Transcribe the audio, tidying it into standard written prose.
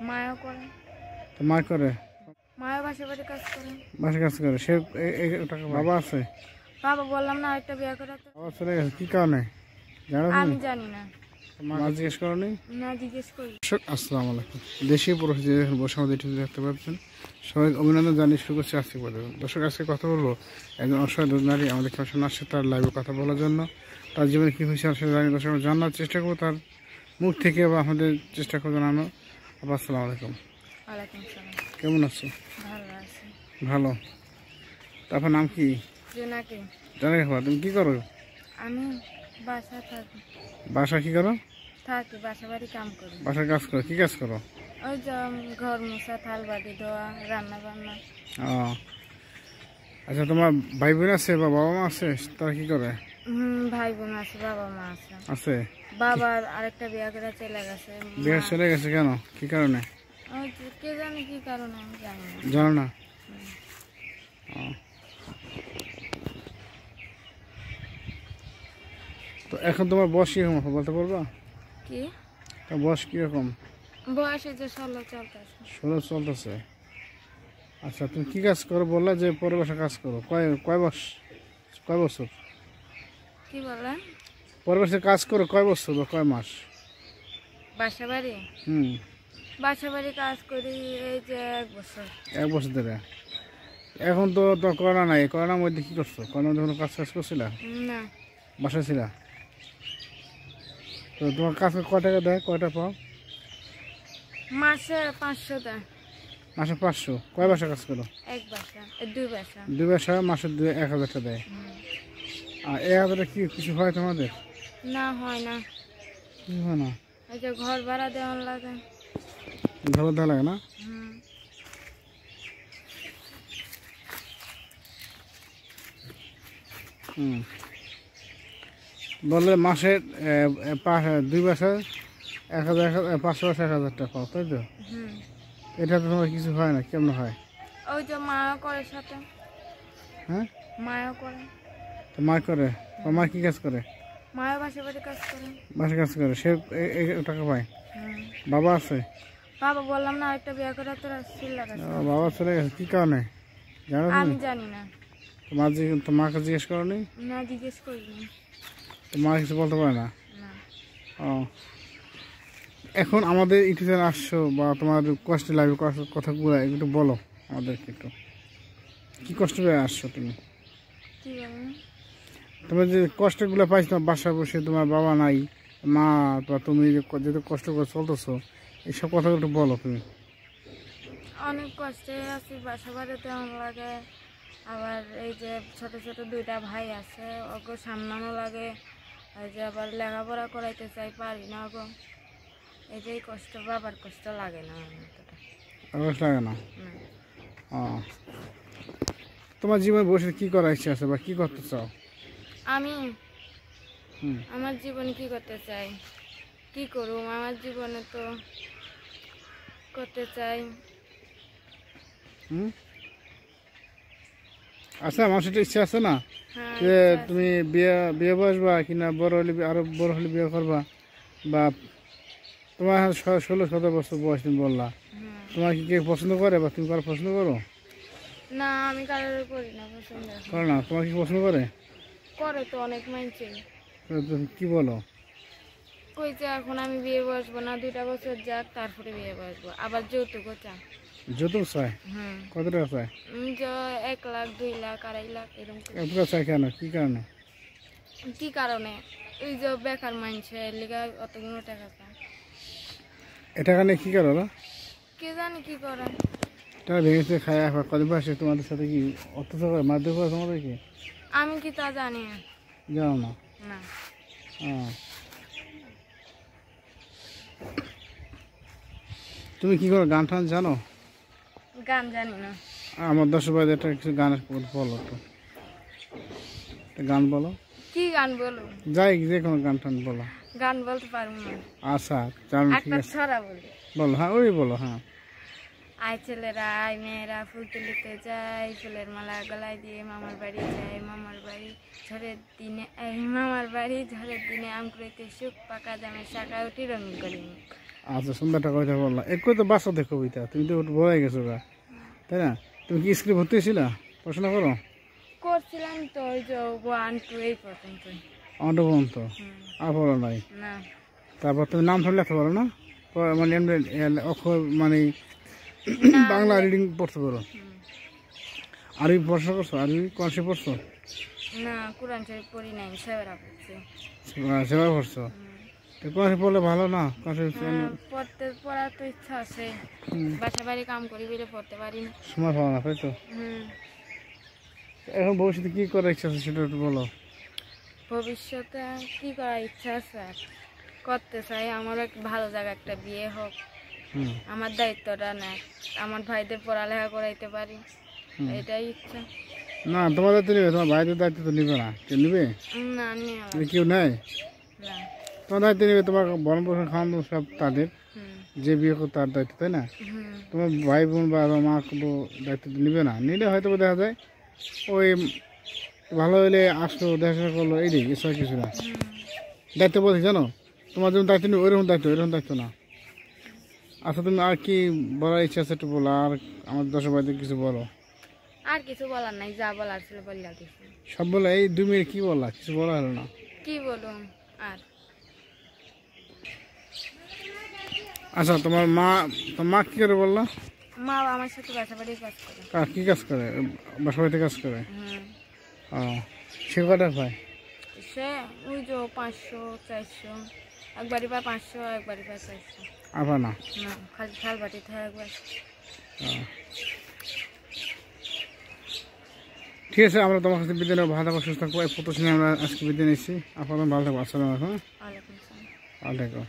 মায়ও করে। তো মা করে? মায়ও বাসায় বাড়ি কাজ করে। বাসায় কাজ করে সে? টাকা বাবা আছে? বাবা বললাম না একটা বিয়ে করে। বাবা চলে গেছে কি কারণে জানো তুমি? আমি জানি না। মা জিজ্ঞেস করনি? না জিজ্ঞেস করি। আসসালামু আলাইকুম। দেশীয় পরিস্থিতি বসে আমাদের টিভি দেখতে পাচ্ছেন, সবাই অভিনন্দন জানিয়ে শুরু করছে আজকে প্রতিবেদন। দর্শক, আজকে কথা বলবো একজন অসহায় নারী আমাদের সামনে আসছে তার লাইভে কথা বলার জন্য। তার জীবনে কী হয়েছে আসলে জানি, দর্শক জানার চেষ্টা করবো তার মুখ থেকে বা আমাদের চেষ্টা করবো জানানো। আসসালামু আলাইকুম। ওয়ালাইকুম সালাম। কেমন আছো? ভালো আছি। ভালো। তারপর নাম কি? জোনাকি। জানাই খাবার। তুমি কি করো? আমি বাসা থাকি। বাসা কি করো? থাকি বাসা বাড়ি কাম করি। বাসার কাজ করো? কি কাজ করো? ওই যে ঘর মোছা, থাল বাটি ধোয়া, রান্না বান্না। ও আচ্ছা, তোমার ভাই বোন আছে বা বাবা মা আছে? তারা কি করে? ভাই বোন আছে, বাবা মা আছে। আছে। বাবার আরেকটা বিয়ে করে চলে গেছে। বিয়ে চলে গেছে কেন? কি কারণে? ওই যে কে জানে কি কারণে, আমি জানি না। জানো না? তো এখন তোমার বয়স কিরকম বলতে পারবা? কি তোমার বয়স কিরকম? বয়স এই যে 16 চলতেছে। 16 চলতেছে। আচ্ছা, তুমি কি কাজ করো বললা যে পরের বাসায় কাজ করো? কয় বছর? কি বলেন? পরের বাসায় কাজ করো কয় বছর বা কয় মাস? বাসা বাড়ি বাসা বাড়ি কাজ করি এই যে 1 বছর। 1 বছর ধরে। এখন তো করোনা নাই, করোনার মধ্যে কি করছো? করোনার মধ্যে কোনো কাজ করছিলা? না। বাসায় ছিলা? তো তোমার কাজ কয় টাকা দেয়, কয়টা পাও? মাসে 500 দেয়। মাসে 500? কয় বাসা কাজ করো? 1 বাসা, 2 বাসা। 2 বাসা মাসে 1000 টাকা দেয়। আর 1000 কি কিছু হয় তোমাদের? না, হয় না। কি হয় না? এই যে ঘর ভাড়া দেওয়া লাগে। ঘর দেওয়া লাগে না? বললে মাসে 2 বাসা 1000, 500 বাসা 1000 টাকা পাও, তাই তো? এটা তো তোমার কিছু হয় না, কেমন হয়? ওই যে মাও করে সাথে। হ্যাঁ, মাও করে। তো মা করে? মা কি কাজ করে? মাও বাসা বাড়ি কাজ করে। বাসা কাজ করে সে? টাকা পায়। বাবা আছে? বাবা বললাম না একটা বিয়ে করে চলে গেছে। বাবা চলে গেছে কি কারণে জানো আমি তুমি? জানি না। তোমার মাকে জিজ্ঞেস করনি? না জিজ্ঞেস করিনি। মা কিছু বলতে পারে না? না। ও, এখন আমাদের ইউটিউবে আসছো বা তোমার কষ্ট লাগবে কথাগুলো একটু বলো আমাদেরকে একটু। কি কষ্ট পেয়ে আসছো তুমি? কি বলেন? তোমার যে কষ্টগুলো পাইছো, তোমার বাসায় বসে তোমার বাবা নাই, মা বা তুমি যেহেতু কষ্ট করে চলতেছো, এইসব কথাগুলো একটু বলো তুমি। অনেক কষ্টে আছি, বাসা বাড়িতে আমার লাগে। আবার এই যে ছোট ছোট 2টা ভাই আছে, ওকে সামলানো লাগে। এই যে আবার লেখাপড়া করাইতে চাই, পারি না গো। এই যে কষ্ট, বাবার কষ্ট লাগে না আমার মতটা। কষ্ট লাগে না? ও, তোমার জীবনে বসে কি করার ইচ্ছা আছে বা কি করতে চাও? আমি আমার জীবনে কি করতে চাই, কি করব? আমার জীবনে তো করতে চাই। আচ্ছা, আমার সেটা ইচ্ছা আছে না হ্যাঁ, যে তুমি বিয়ে বসবা কিনা, বড় হলে আরো বড় হলে বিয়ে করবা, বা তোমার 16-17 বছর বয়স তুমি বললা, তোমার কি কেউ পছন্দ করে বা তুমি কারো পছন্দ করো? না, আমি কারোর করি না পছন্দ। করো না? তোমার কি পছন্দ করে? করে তো অনেক মানছে। তুমি কি বলো? কই যে এখন আমি বিয়ে বসবো না, 2টা বছর যাক তারপরে বিয়ে বসবো। আবার যৌতুকও চায়। যৌতুক চায়? কত টাকা চায়? 1 লাখ, 2 লাখ, 2.5 লাখ এরকম। এত টাকা চায় কেন? কি কারণে? কি কারণে? এই যে বেকার মানছে লিগা অতগুলো টাকা চায়। এ টাকা নিয়ে কি করো? কে জানি কি করে। টাকা ভেঙেছে খায়, কদিন পাশে তোমাদের সাথে কি অত্যাচার করে, মারধর করে তোমাদের কি? আমি কি তা জানি না। জানো না? না। তুমি কি করো? গান টান জানো? গান জানি না। আমার 10 বাজে একটা কিছু গানের বলো তো, গান বলো। কি গান বলো? যাই যে কোনো গান টান বলো। গান বলতে পারবো না। আচ্ছা জানো, ঠিক একটা আছে ছড়া বলি। বলো। হ্যাঁ, ওই বলো। হ্যাঁ। আয় ছেলেরা, আয় মেয়েরা, ফুল তুলিতে যায়, ফুলের মালা গলায় দিয়ে মামার বাড়ি যায়। মামার বাড়ি ঝড়ের দিনে, মামার বাড়ি ঝড়ের দিনে আম কুড়াইতে সুখ, পাকা জামের শাখা উঠি রঙিন করি মুখ। আচ্ছা, সুন্দরটা কবিতা বললাম। একটু তো বাচ্চাদের কবিতা, তুমি তো বলে গেছো গা, তাই না? তুমি কি স্কুলে ভর্তি হয়েছিলা? পড়াশোনা করো? করছিলাম তো ওই যে 1 2 এই পর্যন্তই। অন্ড পর্যন্ত আর পড়ো নাই? না তারপর তুমি নাম ধরে লেখতে পারো না? মানে এমনি অক্ষর মানে না, বাংলা রিডিং পড়তে পারো? হুম। আরবি পড়াশোনা করছো? আরবি কোরআন পড়ছো? না কোরআন শরীফ পড়ি নাই, সেবারা পড়ছি। সেবা পড়ছো? তো কোরআন পড়লে ভালো না? কোরআন পড়ার তো ইচ্ছা আছে, বাসা বাড়ি কাম করি বলে পড়তে পারি না। সময় পাও না, তাই তো? হুম। এখন ভবিষ্যতে কি করার ইচ্ছা আছে সেটা একটু বলো। ভবিষ্যতে কি করার ইচ্ছা আছে আর করতে চাই, আমার এক ভালো জায়গা একটা বিয়ে হোক, হুম। আমার দায়িত্বটা নেয়, আমার ভাইদের পড়ালেখা করাইতে পারি, এটাই ইচ্ছা। না, তোমার দায়িত্ব নিবে, তোমার ভাইদের দায়িত্ব তো নিবে না। কেউ নিবে? না নিয়ে কেউ নেয়? না। তোমার দায়িত্ব নিবে, তোমার বরণ পোষণ খাওয়ানো সব তাদের, হুম যে বিয়ে করো তার দায়িত্ব, তাই না? হুম তোমার ভাই বোন বা মা দায়িত্ব নিবে না। নিলে হয়তো দেখা যায় ওই ভালো হইলে আসলো, দেখা করলো, এই দিক এসব কিছু না। দায়িত্ব বলছি জানো, তোমার যেমন দায়িত্ব নেই ওইরকম দায়িত্ব না। আচ্ছা, তুমি আর কি বলার ইচ্ছা আছে একটু বলো, আর আমার দশ ভাইদের কিছু বলো। আর কিছু বলার নাই, যা বলার ছিল বললা কিছু। সব বলে এই 2 মিনিট কি বললা? কিছু বলা হলো না। কি বলুন আর? আচ্ছা, তোমার মা কি করে বললা? মা আমার সাথে বাসা বাড়ি কাজ করে। কি কাজ করে? বাসা বাড়িতে কাজ করে? হুম। ও, সে কটা পায়? সে ওই যে 500 400, একবারই পায় 500, একবারই পায় 400। আবার না? না, খালি থাল বাটিতে হয় একবার। ঠিক আছে, আমরা তোমার কাছে বিদ্যালয় ভালো থাকবো, সুস্থ থাকবো। এই প্রশ্নে আমরা আজকে বিদ্যালয় নিচ্ছি। আপনারা ভালো থাকবো। আসসালামু আলাইকুম। ওয়ালাইকুম আসসালাম। ওয়ালাইকুম।